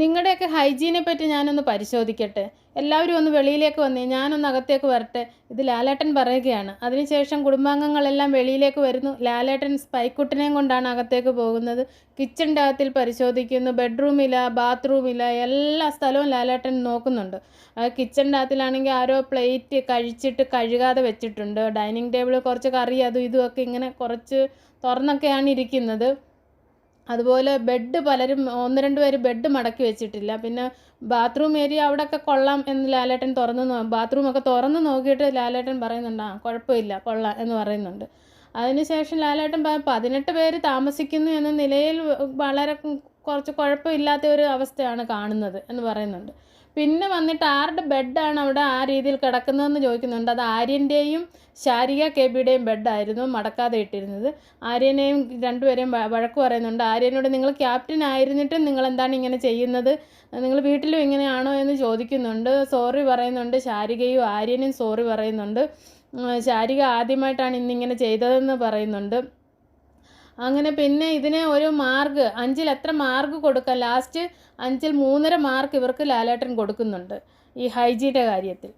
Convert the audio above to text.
നിങ്ങളുടെയൊക്കെ ഹൈജീനെ പറ്റി ഞാനൊന്ന് പരിശോധിക്കട്ടെ. എല്ലാവരും ഒന്ന് വെളിയിലേക്ക് വന്നേ, ഞാനൊന്ന് അകത്തേക്ക് വരട്ടെ. ഇത് ലാലേട്ടൻ പറയുകയാണ്. അതിനുശേഷം കുടുംബാംഗങ്ങളെല്ലാം വെളിയിലേക്ക് വരുന്നു. ലാലേട്ടൻ സ്പൈക്കുട്ടനെയും കൊണ്ടാണ് അകത്തേക്ക് പോകുന്നത്. കിച്ചണിൻ്റെ അകത്തിൽ പരിശോധിക്കുന്നു. ബെഡ്റൂമില്ല, ബാത്റൂമില്ല, എല്ലാ സ്ഥലവും ലാലേട്ടൻ നോക്കുന്നുണ്ട്. കിച്ചണിൻ്റെ അകത്തിലാണെങ്കിൽ ആരോ പ്ലേറ്റ് കഴിച്ചിട്ട് കഴുകാതെ വെച്ചിട്ടുണ്ട്. ഡൈനിങ് ടേബിളിൽ കുറച്ച് കറി അതും ഇതുമൊക്കെ ഇങ്ങനെ കുറച്ച് തുറന്നൊക്കെയാണ് ഇരിക്കുന്നത്. അതുപോലെ ബെഡ് പലരും 1-2 പേര് ബെഡ് മടക്കി വെച്ചിട്ടില്ല. പിന്നെ ബാത്റൂം ഏരിയ അവിടെയൊക്കെ കൊള്ളാം എന്ന് ലാലേട്ടൻ ബാത്റൂമൊക്കെ തുറന്ന് നോക്കിയിട്ട് ലാലേട്ടൻ പറയുന്നുണ്ട്, കുഴപ്പമില്ല, കൊള്ളാം എന്ന് പറയുന്നുണ്ട്. അതിനുശേഷം ലാലേട്ടൻ 18 പേര് താമസിക്കുന്നു എന്ന നിലയിൽ വളരെ കുറച്ച് കുഴപ്പമില്ലാത്ത ഒരു അവസ്ഥയാണ് കാണുന്നത് എന്ന് പറയുന്നുണ്ട്. പിന്നെ വന്നിട്ട് ആരുടെ ബെഡാണ് അവിടെ ആ രീതിയിൽ കിടക്കുന്നതെന്ന് ചോദിക്കുന്നുണ്ട്. അത് ആര്യൻ്റെയും ശാരിക കെബിയുടെയും ബെഡായിരുന്നു മടക്കാതെ ഇട്ടിരുന്നത്. ആര്യനെയും രണ്ടുപേരെയും വഴക്ക് പറയുന്നുണ്ട്. ആര്യനോട് നിങ്ങൾ ക്യാപ്റ്റൻ ആയിരുന്നിട്ടും നിങ്ങൾ എന്താണ് ഇങ്ങനെ ചെയ്യുന്നത്, നിങ്ങൾ വീട്ടിലും ഇങ്ങനെയാണോ എന്ന് ചോദിക്കുന്നുണ്ട്. സോറി പറയുന്നുണ്ട്. ശാരികയും ആര്യനും സോറി പറയുന്നുണ്ട്. ശാരിക ആദ്യമായിട്ടാണ് ഇന്നിങ്ങനെ ചെയ്തതെന്ന് പറയുന്നുണ്ട്. അങ്ങനെ പിന്നെ ഇതിന് ഒരു മാർക്ക് 5-ൽ എത്ര മാർക്ക് കൊടുക്കാം, ലാസ്റ്റ് 5-ൽ 3.5 മാർക്ക് ഇവർക്ക് ലാലേട്ടൻ കൊടുക്കുന്നുണ്ട് ഈ ഹൈജീൻ്റെ കാര്യത്തിൽ.